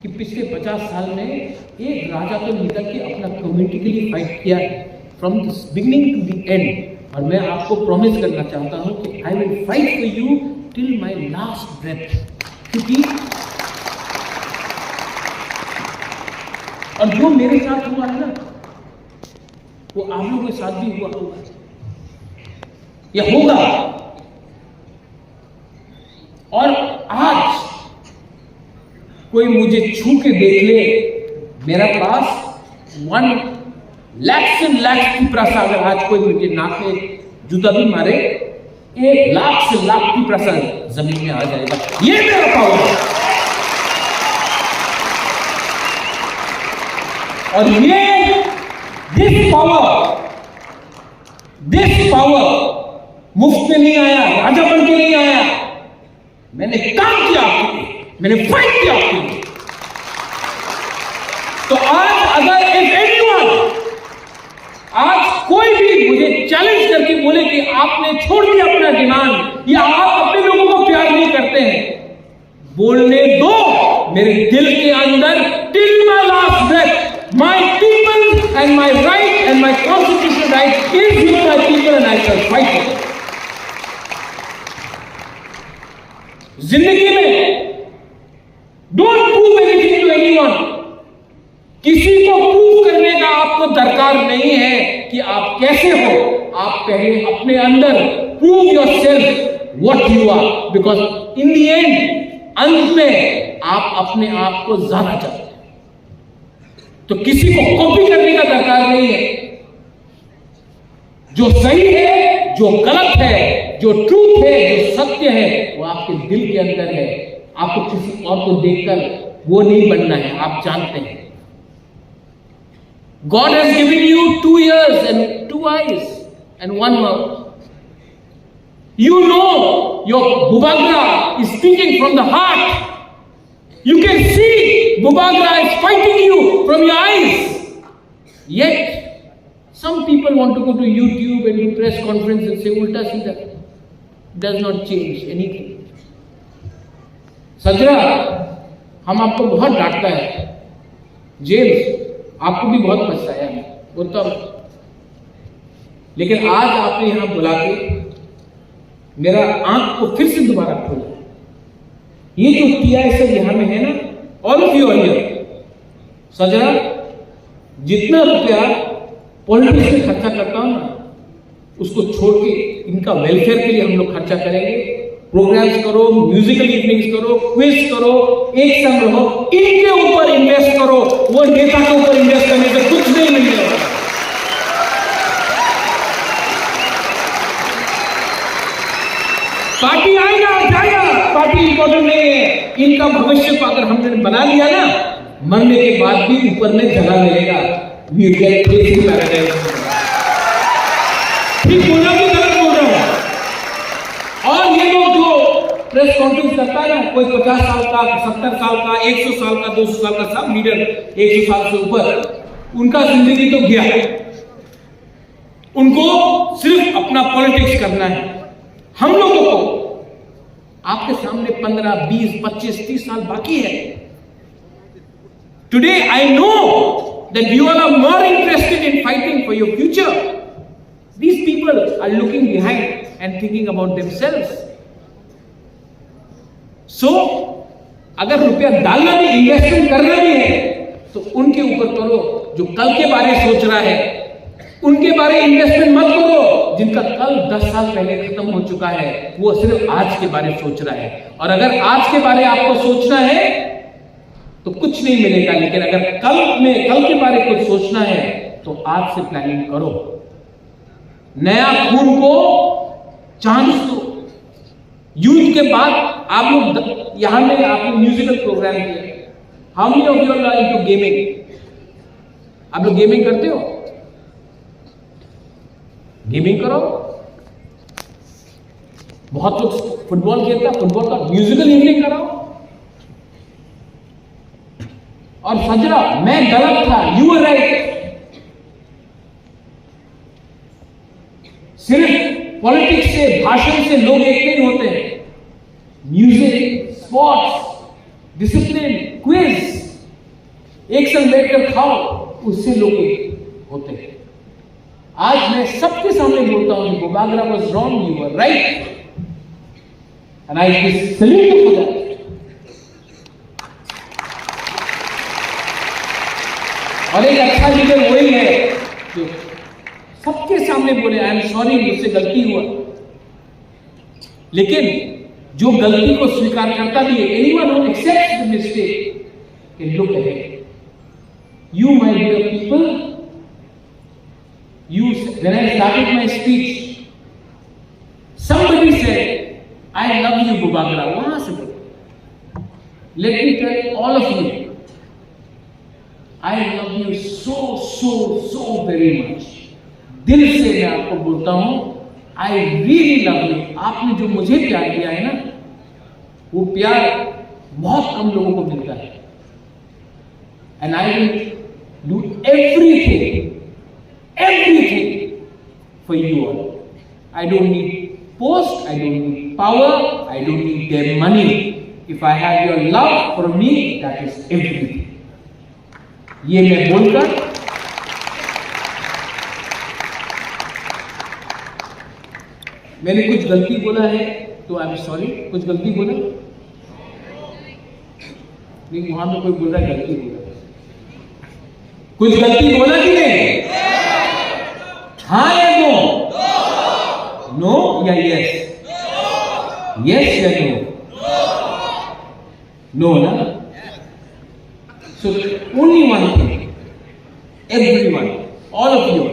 कि पिछले 50 साल में एक राजा तो निकल के अपना कम्युनिटी के लिए फाइट किया है from the beginning to the end. और मैं आपको प्रॉमिस करना चाहता हूं कि I will fight for you till my last breath. क्योंकि और जो मेरे साथ हुआ है ना, वो आप लोगों के साथ भी हुआ होगा या होगा। और आज कोई मुझे छू के देख ले, मेरा पास 1 लाख की प्रसा, अगर आज कोई मुझे नाक में जूता भी मारे, 1 लाख से लाख की प्रसा जमीन में आ जाएगा। ये मेरा पावर है। और ये दिस पावर मुफ्त में नहीं आया, राजा बन के नहीं आया। मैंने काम किया आपके लिए, मैंने फाइट किया आपके लिए। तो आज अगर आज कोई भी मुझे चैलेंज करके बोले कि आपने छोड़ दिया अपना डिमांड या आप अपने लोगों को प्यार नहीं करते हैं, बोलने दो। मेरे दिल के अंदर till my last breath my people and my right and my constitutional right is with my people and I shall fight. जिंदगी में don't prove anything to anyone. किसी को प्रूव करने का आपको दरकार नहीं है कि आप कैसे हो। आप पहले अपने अंदर prove yourself what you are, because in the end, अंत में आप अपने आप को ज्यादा चाहते हैं। तो किसी को कॉपी करने का दरकार नहीं है। जो सही है, जो गलत है, जो ट्रूथ है, जो सत्य है, वो आपके दिल के अंदर है। आपको किसी और को देखकर वो नहीं बनना है, आप जानते हैं। God has given you 2 ears and 2 eyes and 1 mouth. You know your Bhubagra is speaking from the heart. You can see Bhubagra is fighting you from your eyes. Yet, some people want to go to YouTube and do press conference and say ulta seedha. Does not change anything. सजरा, हम आपको बहुत डांटता है। James, आपको भी बहुत पछताया है, बोलता हूं। लेकिन आज आपने यहां बुला के मेरा आंख को फिर से दोबारा खोला। ये जो TISL यहां में है ना, all of you are here. सजरा, जितना रुपया पॉलिटिक्स में खर्चा करता हूं ना, उसको छोड़ के इनका वेलफेयर के लिए हम लोग खर्चा करेंगे। प्रोग्राम्स करो, म्यूजिकल इवनिंग्स करो, क्विज करो, एक संग रहो, इनके ऊपर इन्वेस्ट करो। वो नेता के ऊपर इन्वेस्ट करने से कुछ नहीं मिलेगा। पार्टी आएगा जाएगा, पार्टी इंपॉर्टेंट नहीं है। इनका भविष्य को अगर हमने बना लिया ना, मरने के बाद भी ऊपर में जगह मिलेगा। We get place in paradise. ठीक बोल रहा हूं, गलत बोल रहा हूं? और ये लोग जो प्रेस कॉन्फ्रेंस करता है ना, कोई 50 साल का, 70 साल का, 100 साल का, 200 साल का, सब लीडर 100 साल से ऊपर, उनका जिंदगी तो गया। उनको सिर्फ अपना पॉलिटिक्स करना है। हम लोगों को आपके सामने 15, 20, 25, 30 साल बाकी है। Today I know that you are more interested in fighting for your future. These people are looking behind and thinking about themselves. So, अगर रुपया डालना भी, इन्वेस्टमेंट करना भी है, तो उनके ऊपर करो जो कल के बारे सोच रहा है। उनके बारे इन्वेस्टमेंट मत करो जिनका कल 10 साल पहले खत्म हो चुका है। वो सिर्फ आज के बारे सोच रहा है। और अगर आज के बारे आपको सोचना है तो कुछ नहीं मिलेगा। लेकिन अगर कल के बारे कुछ सोचना है तो आज से प्लानिंग करो। नया खून को चांस दो। यूथ के बाद आप लोग यहां में आपने म्यूजिकल प्रोग्राम किया। How many of you are into gaming? आप लोग गेमिंग करते हो? गेमिंग करो। बहुत लोग फुटबॉल खेलता है, फुटबॉल का म्यूजिकल इवनिंग कराओ। और सजरा, मैं गलत था, यू आर राइट। सिर्फ पॉलिटिक्स से, भाषण से लोग एक नहीं होते। म्यूजिक, स्पोर्ट्स, डिसिप्लिन, क्विज, एक संग बैठकर खाओ, उससे लोग होते हैं। आज मैं सबके सामने बोलता हूं कि बोबागरा was wrong, you were right, and I salute you for that. और एक अच्छा लीडर वही है जो सबके सामने बोले आई एम सॉरी, मुझसे गलती हुआ, लेकिन जो गलती को स्वीकार करता भी है, anyone who accepts the mistake can look ahead. You, my dear people, when I started my speech, somebody said, I love you, Bobagra. Wahan se bolo. Let me tell all of you, I love you so very much. दिल से मैं आपको बोलता हूं, I really love you. आपने जो मुझे प्यार दिया है ना, वो प्यार बहुत कम लोगों को मिलता है। And I will do everything for you all. I don't need post, I don't need power, I don't need their money. If I have your love for me, that is everything. ये मैं बोलकर मैंने कुछ गलती बोला है तो I am sorry. कुछ गलती बोला नहीं, वहां में कोई बोल रहा है गलती बोला, कुछ गलती बोला कि नहीं? हाँ या नो? नो या यस? यस या नो? नो ना? So only one thing, everyone, all of you,